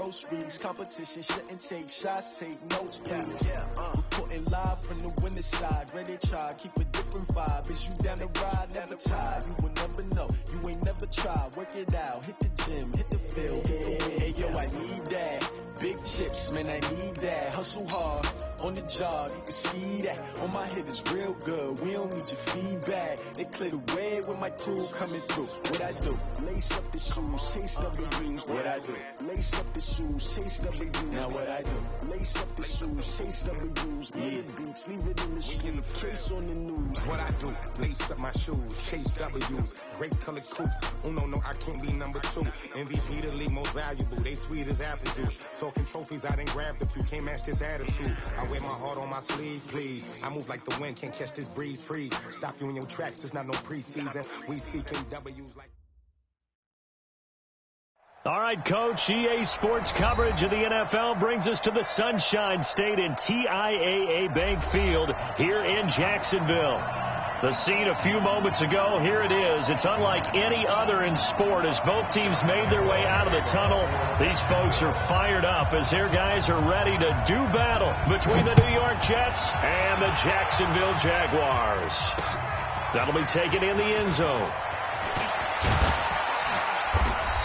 most reads. Competition shouldn't take shots, take notes, please. Reporting live from the winning side. Ready to try, keep a different vibe. Is you down the ride, never tired. You will never know, you ain't never tried. Work it out, hit the gym, hit the field, hit the win. Hey, yo, I need that. Big chips, man, I need that. Hustle hard, on the job, you can see that. On my head is real good, we don't need your feedback. They clear the way with my crew coming through. What I do? Lace up the shoes, chase W's. What I do? Lace up the shoes, chase W's. Now what I do? Lace up the shoes, chase W's. Yeah, beats, leave it in the street, case on the news. What I do? Lace up my shoes, chase W's. Great colored coops. Oh no, I can't be number 2. MVP the league most valuable. They sweet as apple juice. Talking trophies, I didn't grab the few. Can't match this attitude. I wear my heart on my sleeve, please. I move like the wind, can't catch this breeze, freeze. Stop you in your tracks, there's not no preseason. We seeking W's like... All right, Coach, EA Sports coverage of the NFL brings us to the Sunshine State in TIAA Bank Field here in Jacksonville. The scene a few moments ago, here it is. It's unlike any other in sport as both teams made their way out of the tunnel. These folks are fired up as their guys are ready to do battle between the New York Jets and the Jacksonville Jaguars. That'll be taken in the end zone.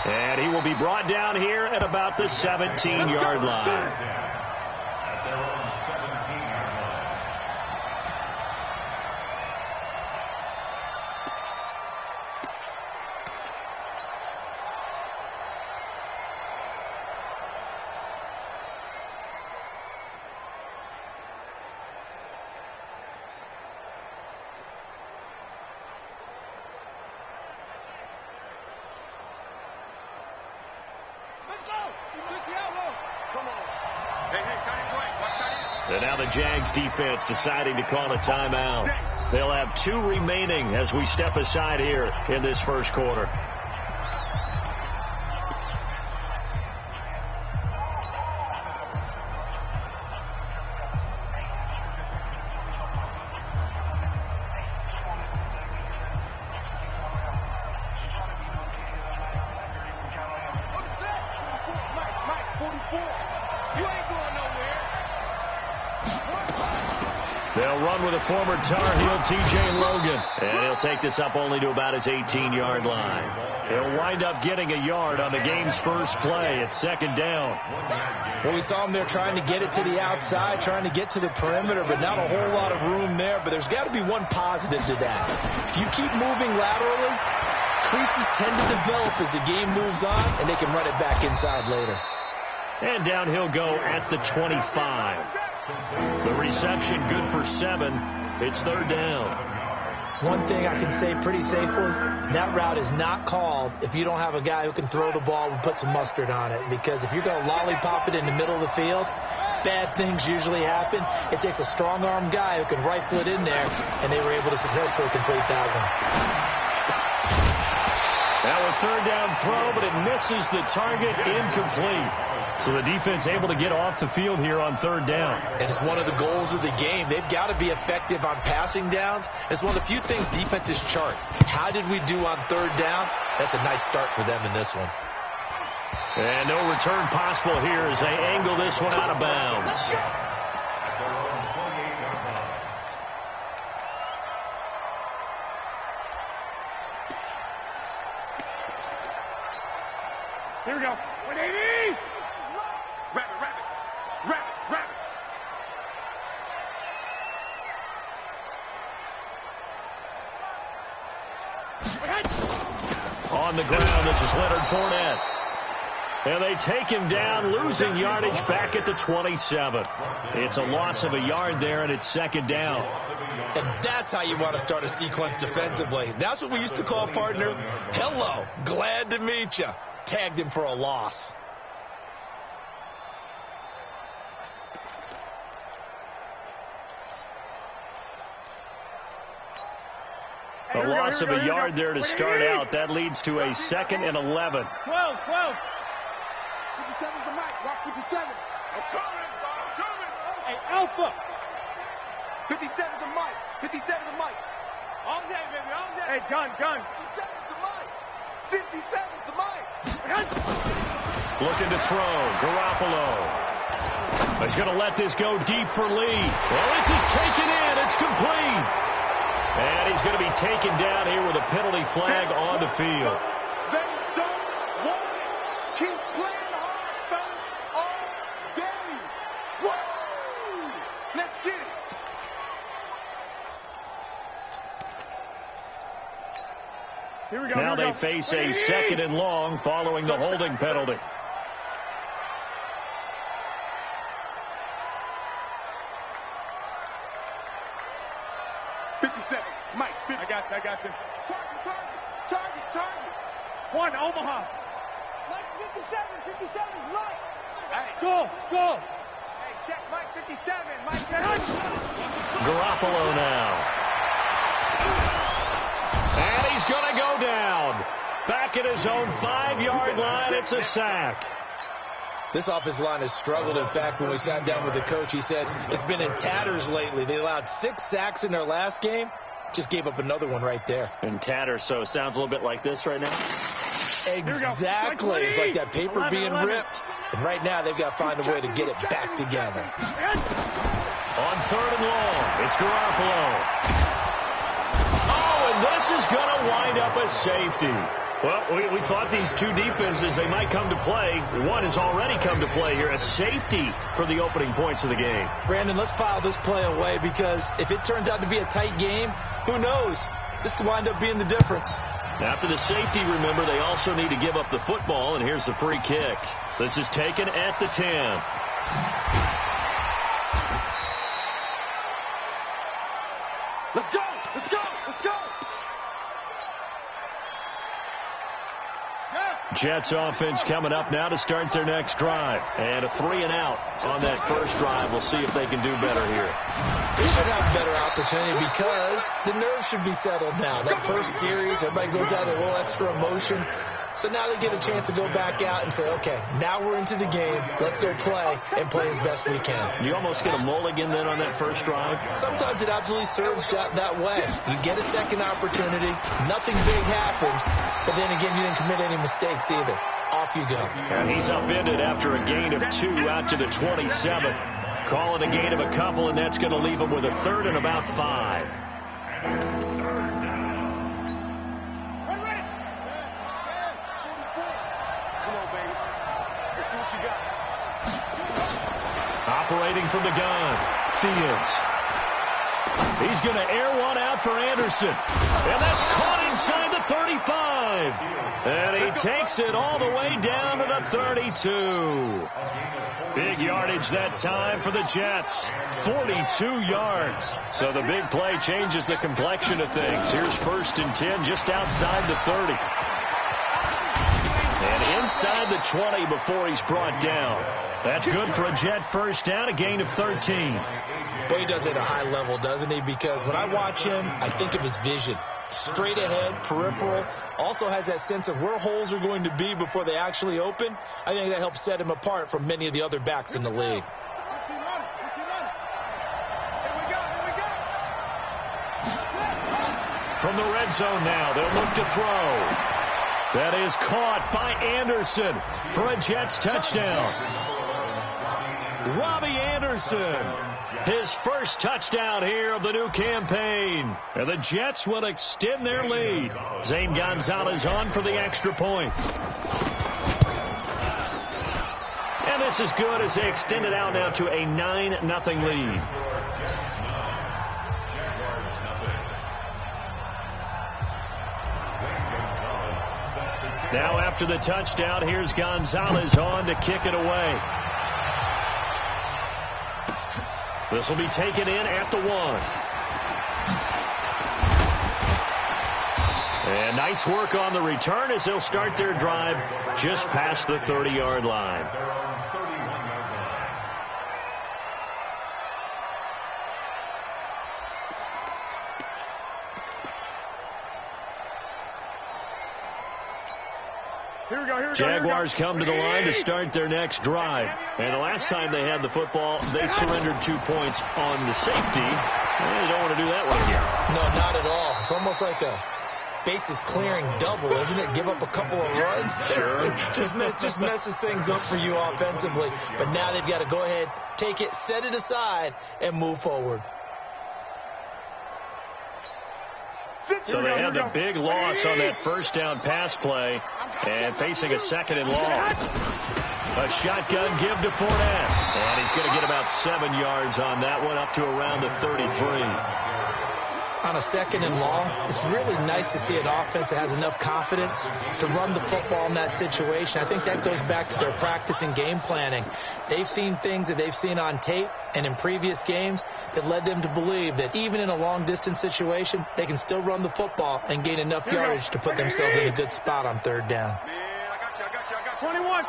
And he will be brought down here at about the 17-yard line. And now the Jags defense deciding to call a timeout. They'll have 2 remaining as we step aside here in this first quarter. They'll run with a former Tar Heel, TJ Logan. And he'll take this up only to about his 18-yard line. He'll wind up getting a yard on the game's first play. It's second down. Well, we saw him there trying to get it to the outside, trying to get to the perimeter, but not a whole lot of room there. But there's got to be one positive to that. If you keep moving laterally, creases tend to develop as the game moves on, and they can run it back inside later. And down he'll go at the 25. The reception good for 7. It's third down. One thing I can say pretty safely, that route is not called if you don't have a guy who can throw the ball and put some mustard on it. Because if you're going to lollipop it in the middle of the field, bad things usually happen. It takes a strong-arm guy who can rifle it in there, and they were able to successfully complete that one. Now a third down throw, but it misses the target, incomplete. So the defense able to get off the field here on third down. And it's one of the goals of the game. They've got to be effective on passing downs. It's one of the few things defenses chart. How did we do on third down? That's a nice start for them in this one. And no return possible here as they angle this one out of bounds. Here we go. 180! Rabbit. On the ground, this is Leonard Fournette. And they take him down, losing yardage back at the 27. It's a loss of a yard there, and it's second down. And that's how you want to start a sequence defensively. That's what we used to call, partner, hello, glad to meet you. Tagged him for a loss. A loss of a yard there to start out. That leads to a 2nd and 11. 12. 57's the mic. Rock 57. I'm coming. Hey, Alpha. 57's the mic. 57's the mic. All day, baby, all day. Hey, gun. 57's the mic. 57's the mic. Looking to throw. Garoppolo. He's going to let this go deep for Lee. Well, this is taken in. It's complete. And he's going to be taken down here with a penalty flag on the field. They don't want it. Keep playing hard, fellas. All day. Woo! Let's get it. Here we go. Now they face a 2nd and long following the holding penalty. Mike, I got this. Target. One, Omaha. Mike's 57's right. Hey. Go. Hey, check Mike 57. Mike, Garoppolo now. And he's going to go down. Back at his own 5-yard line, it's a sack. This offensive line has struggled. In fact, when we sat down with the coach, he said it's been in tatters lately. They allowed 6 sacks in their last game. Just gave up another one right there. In tatters, so it sounds a little bit like this right now? Exactly. It's like that paper being ripped. And right now, they've got to find a way to get it back together. On 3rd and long, it's Garoppolo. Oh, and this is going to wind up a safety. Well, we thought these two defenses, they might come to play. One has already come to play here. A safety for the opening points of the game. Brandon, let's file this play away because if it turns out to be a tight game, who knows? This could wind up being the difference. After the safety, remember, they also need to give up the football, and here's the free kick. This is taken at the 10. Let's go. Jets offense coming up now to start their next drive. And a 3-and-out on that first drive. We'll see if they can do better here. They should have a better opportunity because the nerves should be settled now. That first series, everybody goes out with a little extra emotion. So now they get a chance to go back out and say, okay, now we're into the game. Let's go play and play as best we can. You almost get a mulligan then on that first drive? Sometimes it absolutely serves that way. You get a second opportunity. Nothing big happened. But then again, you didn't commit any mistakes either. Off you go. And he's upended after a gain of 2 out to the 27. Call it a gain of a couple, and that's going to leave him with a 3rd and about 5. Operating from the gun, Fields. He's going to air one out for Anderson. And that's caught inside the 35. And he takes it all the way down to the 32. Big yardage that time for the Jets. 42 yards. So the big play changes the complexion of things. Here's 1st and 10 just outside the 30. And inside the 20 before he's brought down. That's good for a Jet first down, a gain of 13. Boy, he does it at a high level, doesn't he? Because when I watch him, I think of his vision. Straight ahead, peripheral. Also has that sense of where holes are going to be before they actually open. I think that helps set him apart from many of the other backs in the league. From the red zone now, they'll look to throw. That is caught by Anderson for a Jets touchdown. Robbie Anderson, his first touchdown here of the new campaign. And the Jets will extend their lead. Zane Gonzalez on for the extra point. And this is good as they extend it out now to a 9-0 lead. Now after the touchdown, here's Gonzalez on to kick it away. This will be taken in at the 1. And nice work on the return as they'll start their drive just past the 30-yard line. Jaguars come to the line to start their next drive. And the last time they had the football, they surrendered 2 points on the safety. They don't want to do that one again. No, not at all. It's almost like a bases clearing double, isn't it? Give up a couple of runs. Sure. just messes things up for you offensively. But now they've got to go ahead, take it, set it aside, and move forward. So they had the big loss on that first down pass play and facing a second and long. A shotgun give to Fournette. And he's going to get about 7 yards on that one, up to around the 33. On a second and long, it's really nice to see an offense that has enough confidence to run the football in that situation. I think that goes back to their practice and game planning. They've seen things that they've seen on tape and in previous games that led them to believe that even in a long-distance situation, they can still run the football and gain enough yardage to put themselves in a good spot on third down. I got you. 21.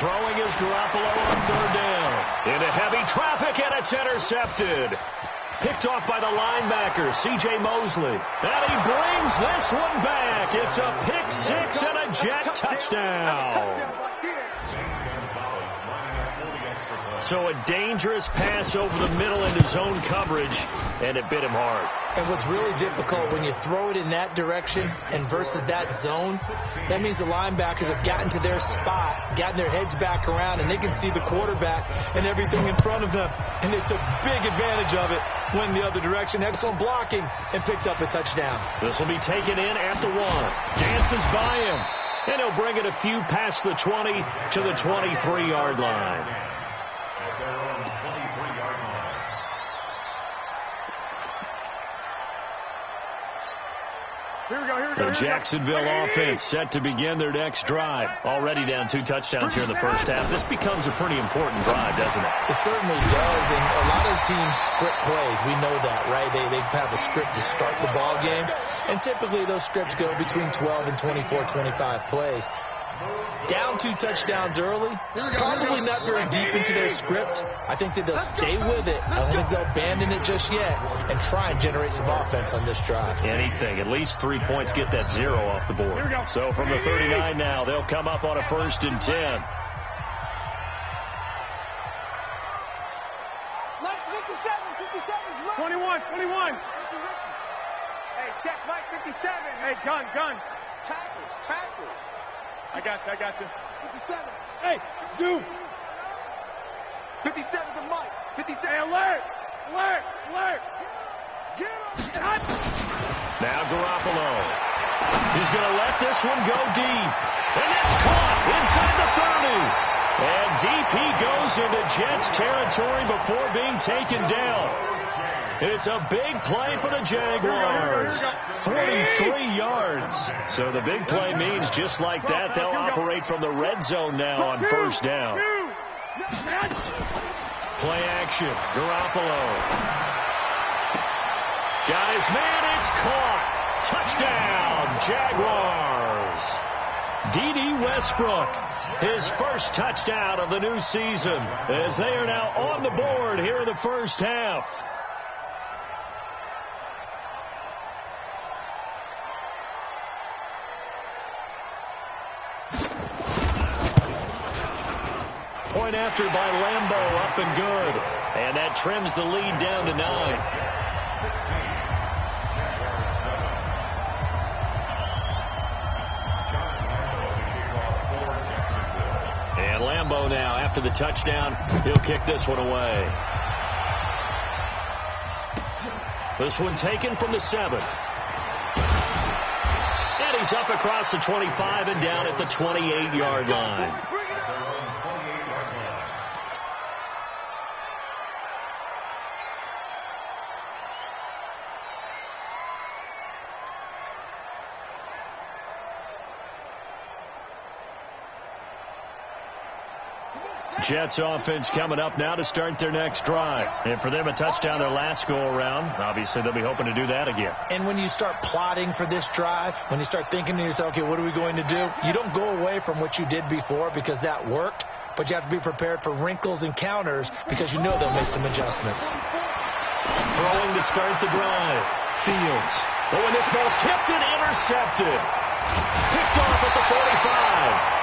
Throwing is Garoppolo on third down. Into heavy traffic, and it's intercepted. Picked off by the linebacker, C.J. Mosley. And he brings this one back. It's a pick six and a Jet touchdown. So a dangerous pass over the middle into zone coverage, and it bit him hard. And what's really difficult when you throw it in that direction and versus that zone, that means the linebackers have gotten to their spot, gotten their heads back around, and they can see the quarterback and everything in front of them. And they took big advantage of it, went the other direction, excellent blocking, and picked up a touchdown. This will be taken in at the 1. Dances by him, and he'll bring it a few past the 20 to the 23-yard line. Here we go. The Jacksonville offense set to begin their next drive. Already down 2 touchdowns here in the first half. This becomes a pretty important drive, doesn't it? It certainly does, and a lot of teams script plays. We know that, right? They have a script to start the ball game, and typically those scripts go between 12 and 24, 25 plays. Down 2 touchdowns early, probably not very deep into their script. I think that they'll stay with it. I don't think they'll abandon it just yet and try and generate some offense on this drive. Anything. At least 3 points, get that 0 off the board. So from the 39 now, they'll come up on a 1st and 10. Let's 57. 21. Hey, check Mike 57. Hey, gun. Tackles. I got this. 57. Hey, zoom. 57 to Mike. 57. Hey, alert. Get him. Now Garoppolo. He's going to let this one go deep. And it's caught inside the 30. And DP goes into Jets territory before being taken down. It's a big play for the Jaguars. 43 yards. So the big play means just like that, they'll operate from the red zone now on 1st down. Play action. Garoppolo. Got his man. It's caught. Touchdown, Jaguars. D.D. Westbrook, his first touchdown of the new season, as they are now on the board here in the first half. Point after by Lambeau, up and good. And that trims the lead down to 9. And Lambeau now, after the touchdown, he'll kick this one away. This one taken from the 7. And he's up across the 25 and down at the 28-yard line. Jets offense coming up now to start their next drive. And for them, a touchdown their last go-around. Obviously, they'll be hoping to do that again. And when you start plotting for this drive, when you start thinking to yourself, okay, what are we going to do? You don't go away from what you did before because that worked, but you have to be prepared for wrinkles and counters because you know they'll make some adjustments. Throwing to start the drive. Fields. Oh, and this ball's tipped and intercepted. Picked off at the 45.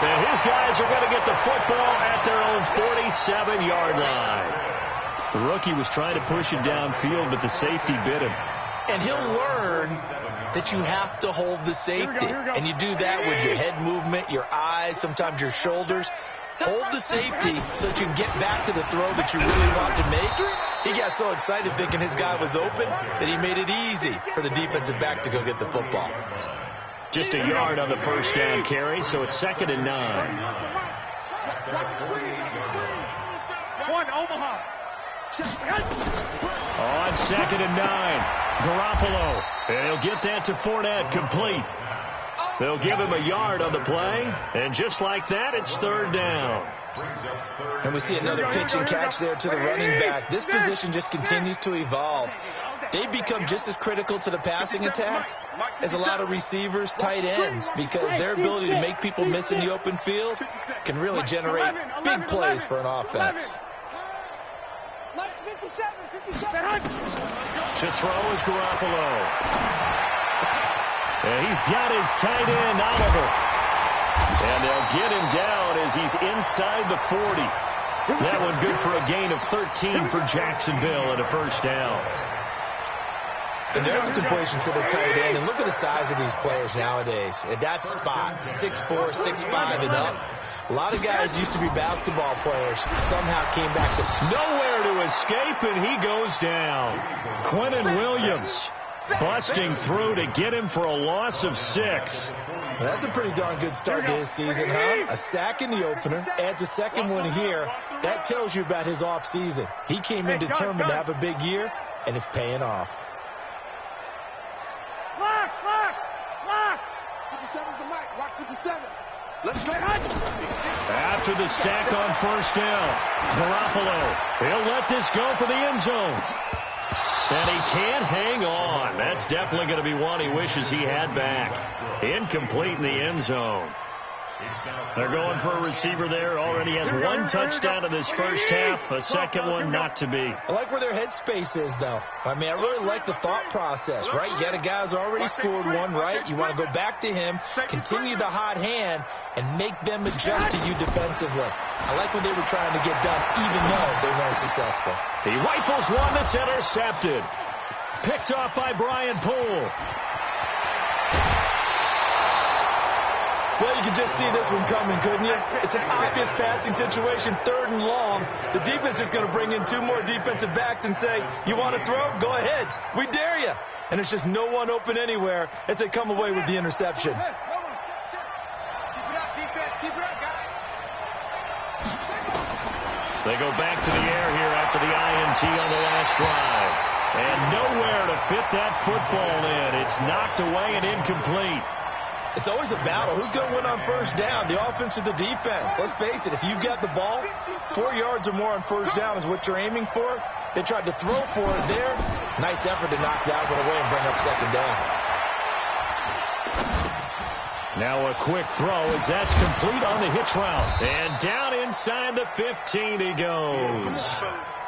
And his guys are going to get the football at their own 47-yard line. The rookie was trying to push it downfield, but the safety bit him. And he'll learn that you have to hold the safety. And you do that with your head movement, your eyes, sometimes your shoulders. Hold the safety so that you can get back to the throw that you really want to make. He got so excited thinking his guy was open that he made it easy for the defensive back to go get the football. Just a yard on the first down carry, so it's 2nd and 9. One, Omaha. On 2nd and 9, Garoppolo. And he'll get that to Fournette, complete. They'll give him a yard on the play, and just like that, it's 3rd down. And we see another pitch and catch there to the running back. This position just continues to evolve. They become just as critical to the passing attack as a lot of receivers, tight ends, because their ability to make people miss in the open field can really generate big plays for an offense. To throw is Garoppolo. And he's got his tight end, Oliver. And they'll get him down as he's inside the 40. That one good for a gain of 13 for Jacksonville and a first down. And there's a completion to the tight end. And look at the size of these players nowadays. At that spot, 6'4", 6'5", and up. A lot of guys used to be basketball players. Somehow came back to nowhere to escape, and he goes down. Quentin Williams busting through to get him for a loss of 6. Well, that's a pretty darn good start to his season, huh? A sack in the opener, adds a second one here. That tells you about his offseason. He came in determined to have a big year, and it's paying off. Lock! 57's the mic. Watch 57. Let's go. After the sack on first down, Garoppolo, he'll let this go for the end zone. And he can't hang on. That's definitely going to be one he wishes he had back. Incomplete in the end zone. They're going for a receiver there. Already has one touchdown in this first half. A second one not to be. I like where their headspace is, though. I mean, I really like the thought process, right? You got a guy who's already scored one, right? You want to go back to him, continue the hot hand, and make them adjust to you defensively. I like what they were trying to get done, even though they weren't successful. He rifles one that's intercepted. Picked off by Brian Poole. Well, you can just see this one coming, couldn't you? It's an obvious passing situation, 3rd and long. The defense is going to bring in 2 more defensive backs and say, you want to throw? Go ahead. We dare you. And there's just no one open anywhere as they come away with the interception. Keep it up, defense. Keep it up, guys. They go back to the air here after the INT on the last drive. And nowhere to fit that football in. It's knocked away and incomplete. It's always a battle. Who's going to win on first down, the offense or the defense? Let's face it, if you've got the ball, 4 yards or more on first down is what you're aiming for. They tried to throw for it there. Nice effort to knock that one away and bring up 2nd down. Now a quick throw as that's complete on the hitch route. And down inside the 15 he goes.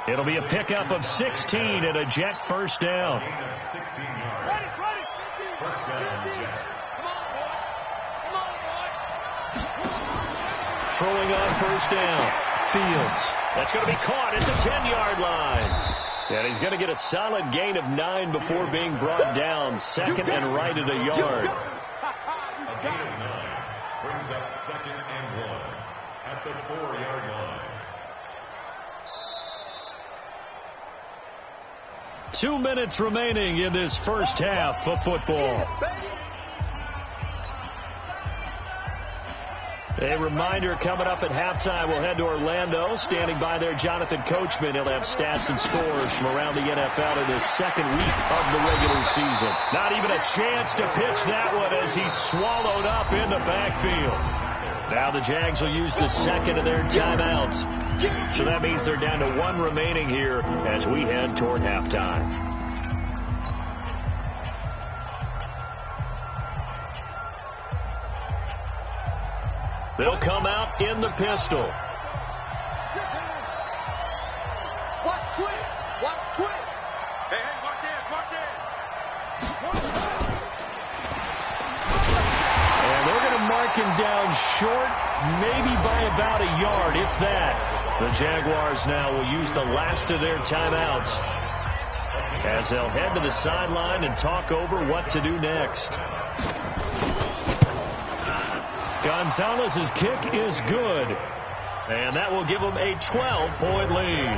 It'll be a pickup of 16 and a Jet first down. Throwing on first down. Fields. That's going to be caught at the 10-yard line. And he's going to get a solid gain of 9 before being brought down. 2nd and right at a yard. A gain of 9 brings up 2nd and 1 at the 4-yard line. 2 minutes remaining in this first half of football. A reminder coming up at halftime, we'll head to Orlando. Standing by there, Jonathan Coachman. He'll have stats and scores from around the NFL in the 2nd week of the regular season. Not even a chance to pitch that one as he's swallowed up in the backfield. Now the Jags will use the 2nd of their timeouts. So that means they're down to 1 remaining here as we head toward halftime. They'll come out in the pistol. Watch quick. Watch quick. Hey, watch it. And they're going to mark him down short, maybe by about a yard, if that. The Jaguars now will use the last of their timeouts. as they'll head to the sideline and talk over what to do next. Gonzalez's kick is good, and that will give them a 12-point lead.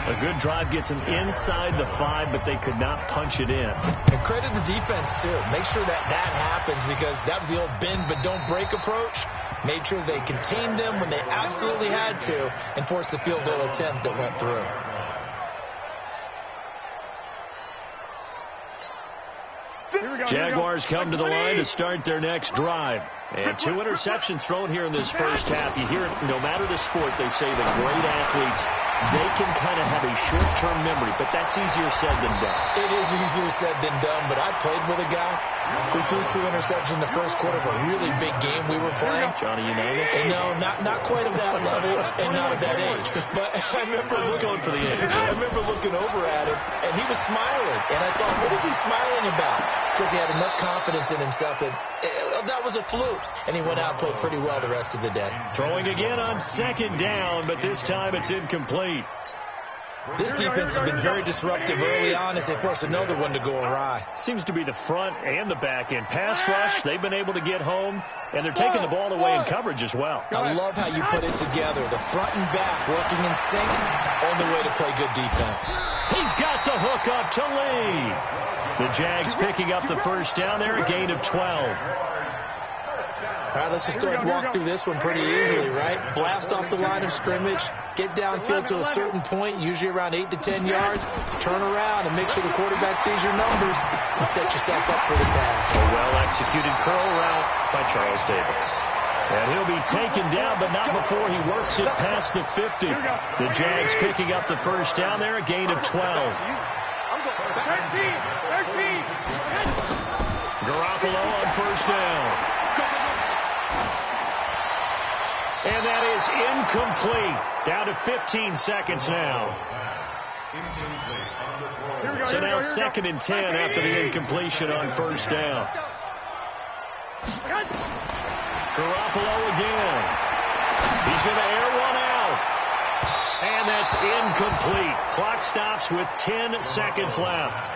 A good drive gets them inside the 5, but they could not punch it in. And credit the defense, too. Make sure that happens, because that was the old bend but don't break approach. Made sure they contained them when they absolutely had to and forced the field goal attempt that went through. Jaguars come to the line to start their next drive. And 2 interceptions thrown here in this first half. You hear it, no matter the sport, they say the great athletes, they can kind of have a short-term memory, but that's easier said than done. It is easier said than done, but I played with a guy who threw 2 interceptions in the first quarter of a really big game we were playing. Johnny Unitas? And no, not quite of that level and not of that age. But I remember going for the age. I remember looking over at him, and he was smiling. And I thought, what is he smiling about? It's because he had enough confidence in himself that that was a fluke. And he went out and played pretty well the rest of the day. Throwing again on 2nd down, but this time it's incomplete. This defense has been very disruptive early on as they force another one to go awry. Seems to be the front and the back end. Pass rush, they've been able to get home, and they're taking the ball away in coverage as well. I love how you put it together. The front and back working in sync, only way to play good defense. He's got the hook up to Lee. The Jags picking up the first down there, a gain of 12. All right, let's just go ahead and walk through this one pretty easily, right? Blast off the line of scrimmage, get downfield to a certain point, usually around 8 to 10 yards, turn around and make sure the quarterback sees your numbers and set yourself up for the pass. A well-executed curl route by Charles Davis. And he'll be taken down, but not before he works it past the 50. The Jags picking up the first down there, a gain of 12. Garoppolo on first down. And that is incomplete. Down to 15 seconds now. So now 2nd and 10 after the incompletion on first down. Garoppolo again. He's going to air one out. And that's incomplete. Clock stops with 10 seconds left.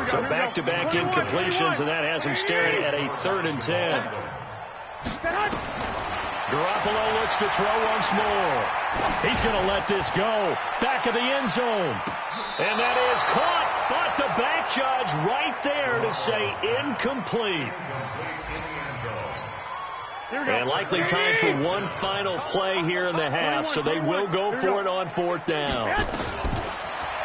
So back-to-back incompletions, and that has him staring at a 3rd and 10. Garoppolo looks to throw once more. He's going to let this go. Back of the end zone. And that is caught. But the back judge right there to say incomplete. And likely time for one final play here in the half, so they will go for it on 4th down.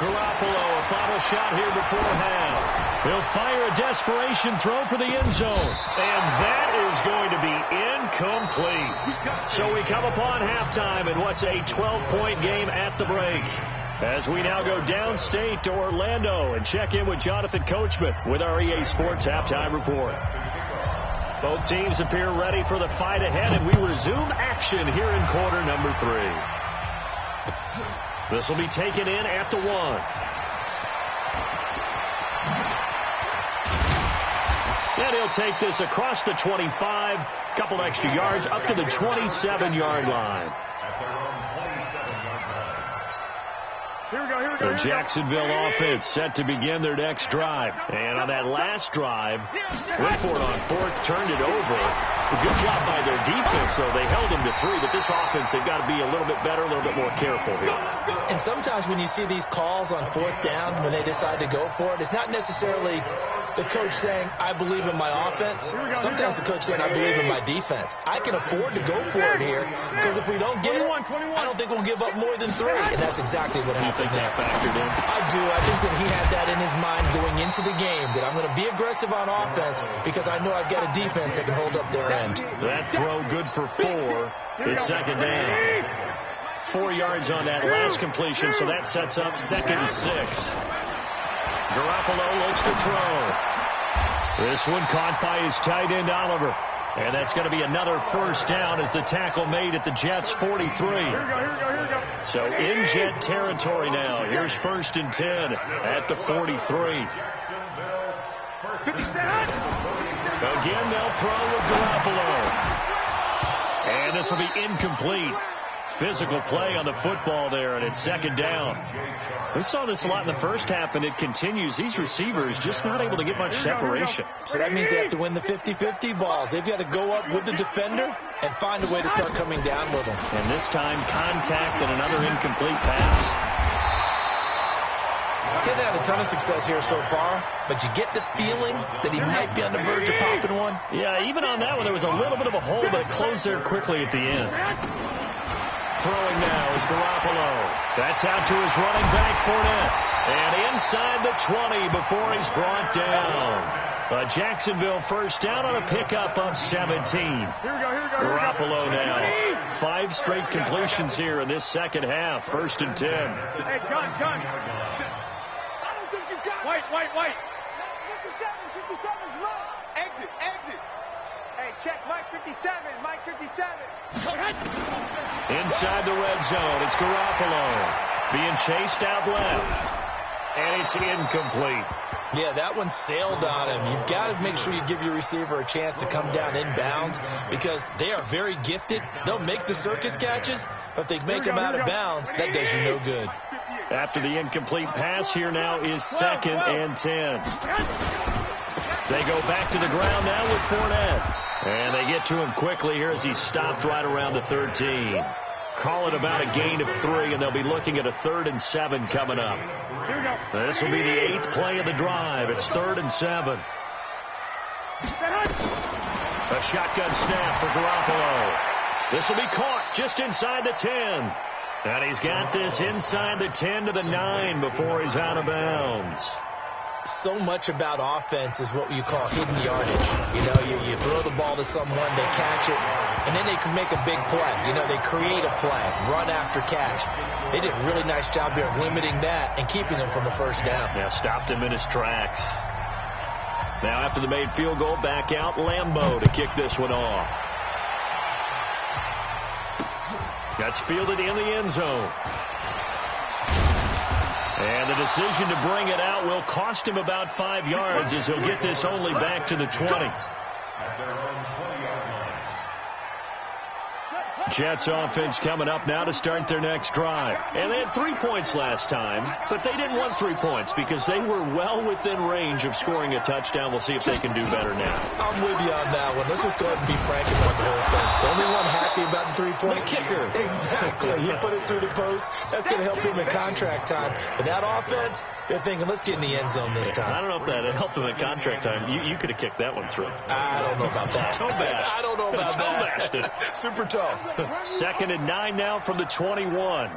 Garoppolo, a final shot here before half. He'll fire a desperation throw for the end zone. And that is going to be incomplete. So we come upon halftime in what's a 12-point game at the break. As we now go downstate to Orlando and check in with Jonathan Coachman with our EA Sports Halftime Report. Both teams appear ready for the fight ahead, and we resume action here in quarter number 3. This will be taken in at the 1. And he'll take this across the 25, couple extra yards, up to the 27-yard line. The Jacksonville offense set to begin their next drive. And on that last drive, went for it on 4th, turned it over. A good job by their defense, though. They held him to 3, but this offense, they've got to be a little bit better, a little bit more careful here. And sometimes when you see these calls on 4th down, when they decide to go for it, it's not necessarily the coach saying, I believe in my offense. Sometimes the coach saying, I believe in my defense. I can afford to go for it here, because if we don't get it, I don't think we'll give up more than 3. And that's exactly what happened. You think that factored in? I do. I think that he had that in his mind going into the game, that I'm going to be aggressive on offense because I know I've got a defense that can hold up their end. That throw good for 4. It's 2nd down. 4 yards on that last completion, so that sets up 2nd and 6. Garoppolo looks to throw. This one caught by his tight end, Oliver. And that's going to be another first down as the tackle made at the Jets' 43. So in Jet territory now. Here's 1st and 10 at the 43. Again, they'll throw with Garoppolo. And this will be incomplete. physical play on the football there, and it's second down. We saw this a lot in the first half, and it continues. These receivers just not able to get much separation. So that means they have to win the 50-50 balls. They've got to go up with the defender and find a way to start coming down with them. And this time, contact and another incomplete pass. Didn't have a ton of success here so far, but you get the feeling that he might be on the verge of popping one. Yeah, even on that one, there was a little bit of a hole, but it closed there quickly at the end. Throwing now is Garoppolo. That's out to his running back, Fournette. And inside the 20 before he's brought down. A Jacksonville first down on a pickup of 17. Garoppolo now. 5 straight completions here in this second half. First and 10. Hey, gun. White. 57's right. Exit. Hey, check Mike 57. Inside the red zone, it's Garoppolo. Being chased out left. And it's incomplete. Yeah, that one sailed on him. You've got to make sure you give your receiver a chance to come down inbounds because they are very gifted. They'll make the circus catches, but if they make them out of bounds, that does you no good. After the incomplete pass, here now is second and 10. They go back to the ground now with Fournette. And they get to him quickly here as he's stopped right around the 13. Call it about a gain of 3, and they'll be looking at a 3rd and 7 coming up. This will be the 8th play of the drive. It's 3rd and 7. A shotgun snap for Garoppolo. This will be caught just inside the 10. And he's got this inside the 10 to the 9 before he's out of bounds. So much about offense is what you call hidden yardage. You know, you throw the ball to someone, they catch it, and then they can make a big play. You know, they create a play, run after catch. They did a really nice job here of limiting that and keeping him from a first down. Yeah, stopped him in his tracks. Now after the made field goal, back out Lambeau to kick this one off. That's fielded in the end zone. And the decision to bring it out will cost him about 5 yards as he'll get this only back to the 20. Jets offense coming up now to start their next drive. And they had 3 points last time, but they didn't want 3 points because they were well within range of scoring a touchdown. We'll see if they can do better now. I'm with you on that one. Let's just go ahead and be frank about the whole thing. The only one happy about the 3-point. The kicker. Exactly. He put it through the post. That's going to help him in contract time. But that offense, they're thinking, let's get in the end zone this time. I don't know if that helped him in contract time. You could have kicked that one through. I don't know about that. Toe bash. I don't know about that. Bashed it. Super toe. 2nd and 9 now from the 21.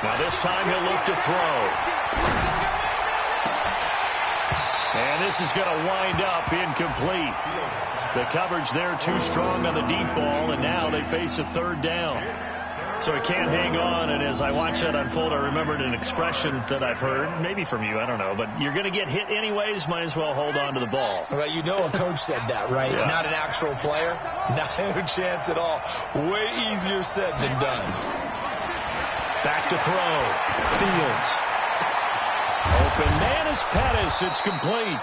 Now this time he'll look to throw. And this is going to wind up incomplete. The coverage there too strong on the deep ball, and now they face a 3rd down. So he can't hang on, and as I watch that unfold, I remembered an expression that I've heard, maybe from you, I don't know, but you're going to get hit anyways, might as well hold on to the ball. Right, you know a coach said that, right? Yeah. Not an actual player. Not a chance at all. Way easier said than done. Back to throw. Fields. Open man is Pettis. It's complete.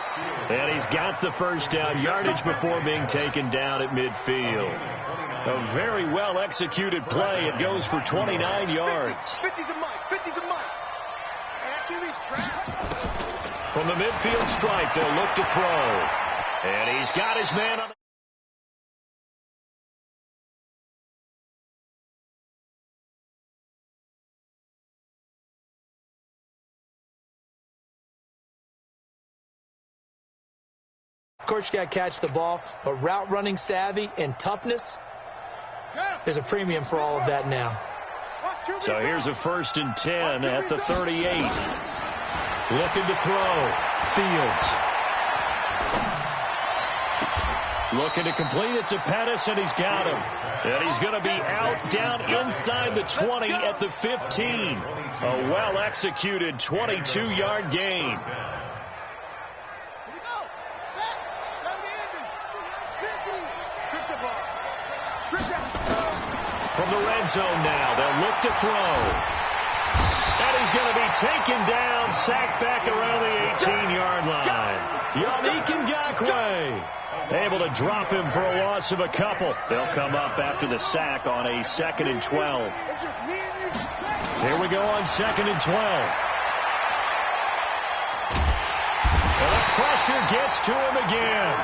And he's got the first down yardage before being taken down at midfield. A very well-executed play. It goes for 29 yards. 50's a Mike. From the midfield stripe, they'll look to throw. And he's got his man on the... Of course, you got to catch the ball, but route running savvy and toughness, there's a premium for all of that now. So here's a 1st and 10 at the 38. Looking to throw. Fields. Looking to complete it to Pettis, and he's got him. And he's going to be out down inside the 20 at the 15. A well-executed 22-yard gain. From the red zone now, they'll look to throw. And he's going to be taken down, sacked back around the 18-yard line. Yannick Ngakoue able to drop him for a loss of a couple. They'll come up after the sack on a 2nd and 12. Here we go on 2nd and 12. And the pressure gets to him again.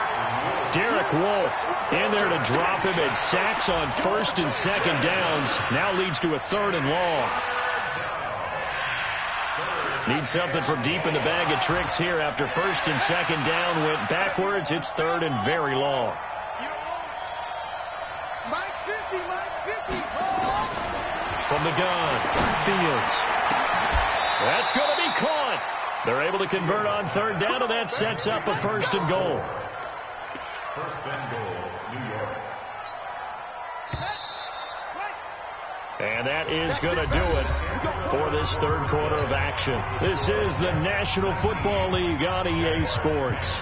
Derek Wolfe in there to drop him, and sacks on 1st and 2nd downs. Now leads to a 3rd and long. Need something from deep in the bag of tricks here after 1st and 2nd down went backwards. It's 3rd and very long. From the gun, Fields. That's going to be caught. They're able to convert on 3rd down, and that sets up a 1st and goal. 1st and goal, New York. And that is going to do it for this 3rd quarter of action. This is the National Football League on EA Sports.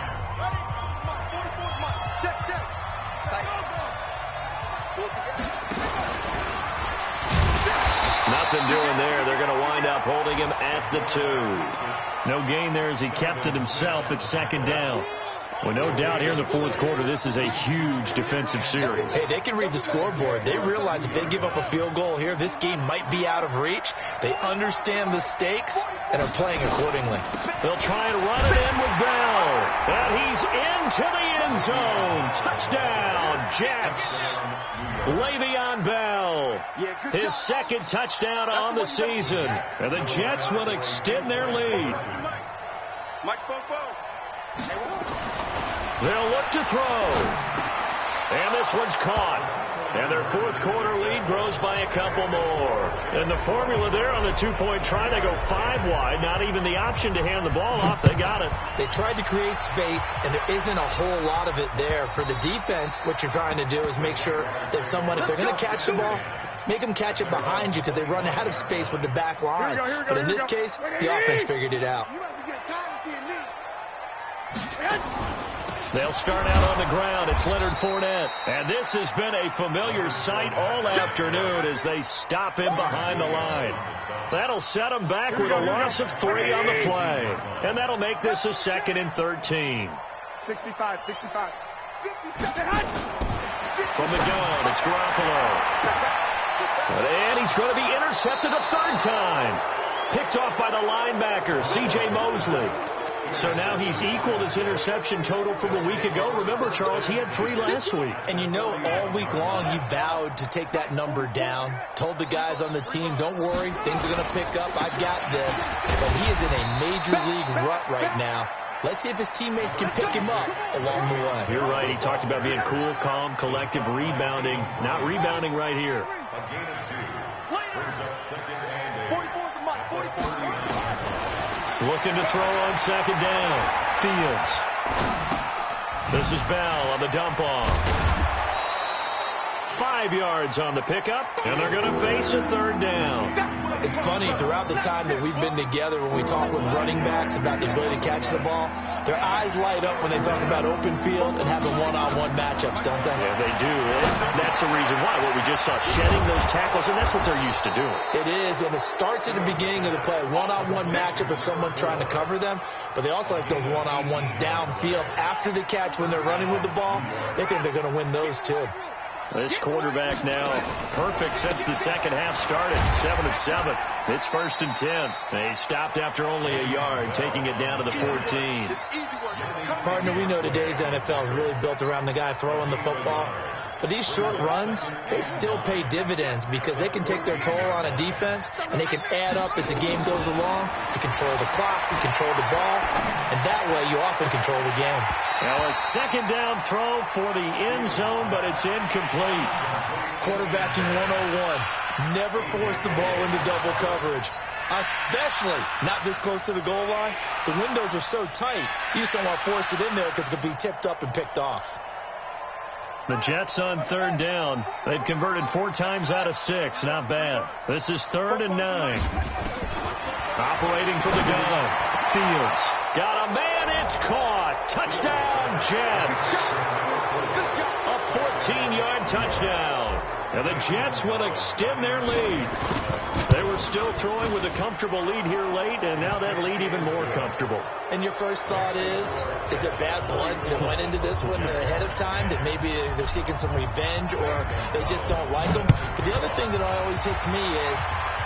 Nothing doing there. They're going to wind up holding him at the 2. No gain there as he kept it himself at 2nd down. Well, no doubt here in the 4th quarter, this is a huge defensive series. Hey, they can read the scoreboard. They realize if they give up a field goal here, this game might be out of reach. They understand the stakes and are playing accordingly. They'll try and run it in with Bell. And he's into the end zone. Touchdown, Jets. Le'Veon Bell, his 2nd touchdown on the season. And the Jets will extend their lead. They'll look to throw. And this one's caught. And their 4th quarter lead grows by a couple more. And the formula there on the 2-point try, they go 5 wide. Not even the option to hand the ball off. They got it. They tried to create space, and there isn't a whole lot of it there. For the defense, what you're trying to do is make sure that if they're going to catch the ball, make them catch it behind you because they run out of space with the back line. But in this case, the offense figured it out. They'll start out on the ground. It's Leonard Fournette. And this has been a familiar sight all afternoon as they stop him behind the line. That'll set him back with a loss of 3 on the play. And that'll make this a 2nd and 13. 65. From the gun, it's Garoppolo. And he's going to be intercepted a 3rd time. Picked off by the linebacker, C.J. Mosley. So now he's equaled his interception total from a week ago. Remember, Charles, he had 3 last week. And you know, all week long he vowed to take that number down. Told the guys on the team, don't worry, things are going to pick up. I've got this. But he is in a major league rut right now. Let's see if his teammates can pick him up along the way. You're right. He talked about being cool, calm, collective, rebounding. Not rebounding right here. A gain of 2. Brings up 2nd and 8. 44. Looking to throw on 2nd down. Fields. This is Bell on the dump off. 5 yards on the pickup, and they're going to face a 3rd down. It's funny, throughout the time that we've been together, when we talk with running backs about the ability to catch the ball, their eyes light up when they talk about open field and having one-on-one matchups, don't they? Yeah, they do. That's the reason why. What we just saw, shedding those tackles, and that's what they're used to doing. It is, and it starts at the beginning of the play. One-on-one matchup if someone's trying to cover them, but they also like those one-on-ones downfield after the catch when they're running with the ball. They think they're going to win those, too. This quarterback now perfect since the 2nd half started. 7 of 7. It's 1st and 10. They stopped after only a yard, taking it down to the 14. Partner, we know today's NFL is really built around the guy throwing the football. But these short runs, they still pay dividends because they can take their toll on a defense and they can add up as the game goes along. You control the clock, you control the ball, and that way you often control the game. Now a 2nd down throw for the end zone, but it's incomplete. Quarterbacking 101. Never force the ball into double coverage, especially not this close to the goal line. The windows are so tight, you just don't want to force it in there because it could be tipped up and picked off. The Jets on 3rd down. They've converted 4 times out of 6. Not bad. This is 3rd and 9. Operating from the gun. Fields. Got a man. It's caught. Touchdown, Jets. A 14-yard touchdown. And the Jets will extend their lead. They were still throwing with a comfortable lead here late, and now that lead even more comfortable. And your first thought is it bad blood that went into this one ahead of time, that maybe they're seeking some revenge or they just don't like them? But the other thing that always hits me is,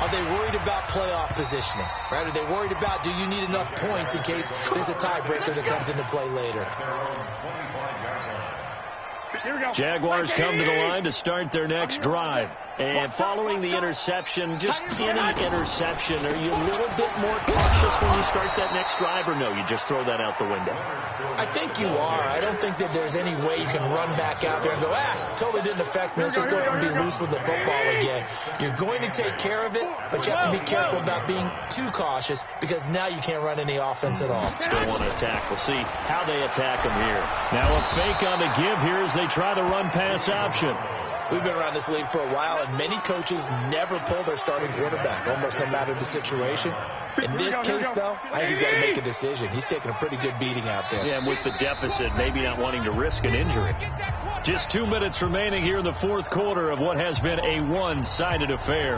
are they worried about playoff positioning? Right? Are they worried about, do you need enough points in case there's a tiebreaker that comes into play later? Jaguars come to the line to start their next drive. And following the interception, just any interception, are you a little bit more cautious when you start that next drive, or no, you just throw that out the window? I think you are. I don't think that there's any way you can run back out there and go, totally didn't affect me. Let's just go ahead and be loose with the football again. You're going to take care of it, but you have to be careful about being too cautious because now you can't run any offense at all. Still want to attack. We'll see how they attack them here. Now a fake on the give here as they try the run-pass option. We've been around this league for a while, and many coaches never pull their starting quarterback, almost no matter the situation. In this case, though, I think he's got to make a decision. He's taking a pretty good beating out there. Yeah, and with the deficit, maybe not wanting to risk an injury. Just 2 minutes remaining here in the fourth quarter of what has been a one-sided affair.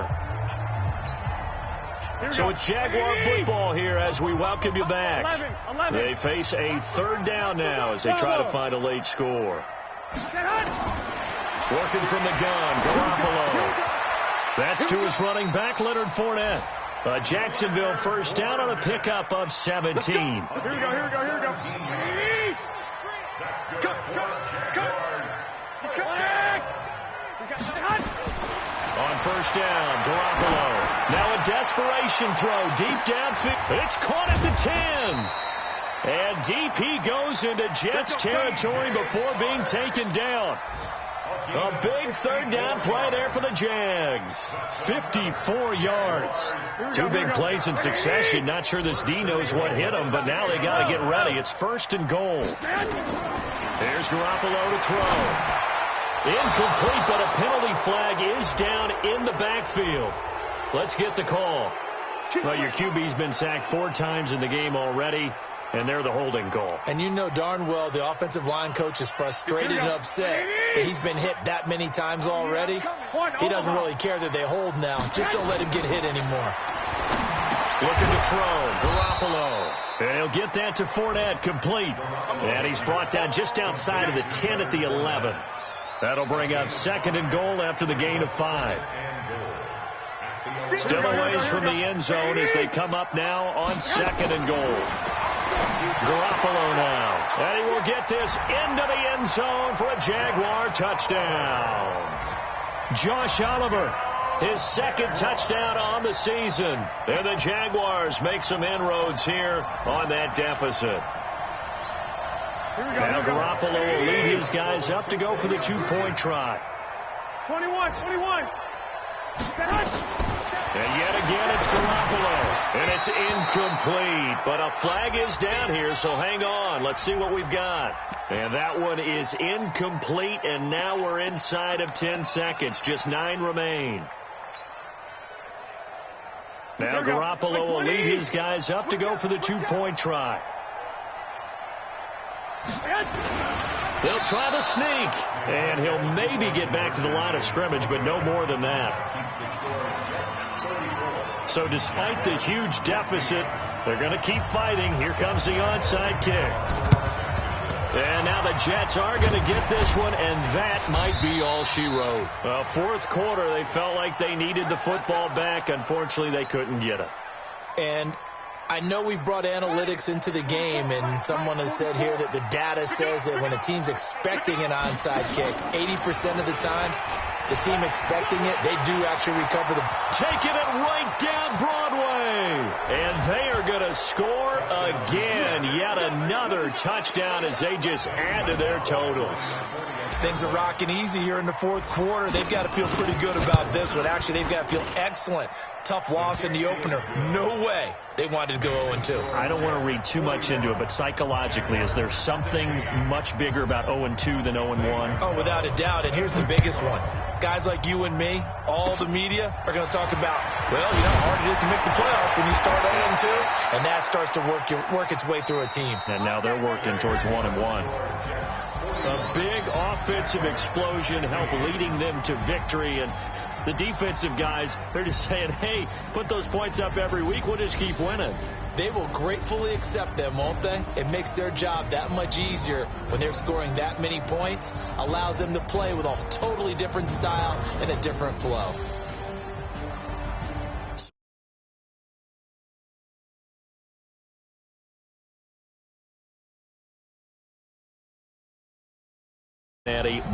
So it's Jaguar football here as we welcome you back. They face a third down now as they try to find a late score. Working from the gun, Garoppolo. That's to his running back, Leonard Fournette. A Jacksonville first down on a pickup of 17. Here we go. On first down, Garoppolo. Now a desperation throw deep downfield. It's caught at the 10. And DP goes into Jets territory before being taken down. A big third down play there for the Jags. 54 yards. Two big plays in succession. Not sure this D knows what hit him, but now they got to get ready. It's first and goal. There's Garoppolo to throw. Incomplete, but a penalty flag is down in the backfield. Let's get the call. Well, your QB's been sacked 4 times in the game already, and they're the holding call. And you know darn well the offensive line coach is frustrated and upset that he's been hit that many times already. He doesn't really care that they hold now. Just don't let him get hit anymore. Looking to throw, Garoppolo. And he'll get that to Fournette, complete. And he's brought down just outside of the 10 at the 11. That'll bring up second and goal after the gain of 5. Still a ways from the end zone as they come up now on second and goal. Garoppolo now. And he will get this into the end zone for a Jaguar touchdown. Josh Oliver, his second touchdown on the season. And the Jaguars make some inroads here on that deficit. Now Garoppolo will lead his guys up to go for the 2-point try. 21. And yet again, it's Garoppolo. And it's incomplete. But a flag is down here, so hang on. Let's see what we've got. And that one is incomplete, and now we're inside of 10 seconds. Just 9 remain. Now Garoppolo will lead his guys up to go for the 2-point try. They'll try the sneak, and he'll maybe get back to the line of scrimmage, but no more than that. So despite the huge deficit, they're going to keep fighting. Here comes the onside kick. And now the Jets are going to get this one, and that might be all she wrote. Fourth quarter, they felt like they needed the football back. Unfortunately, they couldn't get it. And I know we brought analytics into the game, and someone has said here that the data says that when a team's expecting an onside kick, 80% of the time, the team expecting it, they do actually recover the... Taking it right down Broadway. And they are going to score again. Yet another touchdown as they just add to their totals. Things are rocking easy here in the fourth quarter. They've got to feel pretty good about this one. Actually, they've got to feel excellent. Tough loss in the opener. No way they wanted to go 0-2. I don't want to read too much into it, but psychologically, is there something much bigger about 0-2 than 0-1? Oh, without a doubt. And here's the biggest one. Guys like you and me, all the media, are going to talk about, well, you know how hard it is to make the playoffs when you start 0-2, and that starts to work its way through a team. And now they're working towards 1-1. A big offensive explosion helped leading them to victory. And the defensive guys, they're just saying, hey, put those points up every week. We'll just keep winning. They will gratefully accept them, won't they? It makes their job that much easier when they're scoring that many points. Allows them to play with a totally different style and a different flow.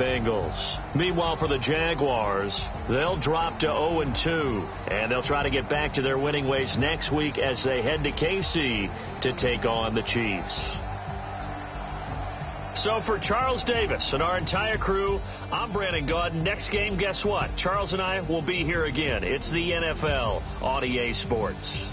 Bengals. Meanwhile, for the Jaguars, they'll drop to 0-2, and they'll try to get back to their winning ways next week as they head to KC to take on the Chiefs. So for Charles Davis and our entire crew, I'm Brandon Gaudin. Next game, guess what? Charles and I will be here again. It's the NFL on EA Sports.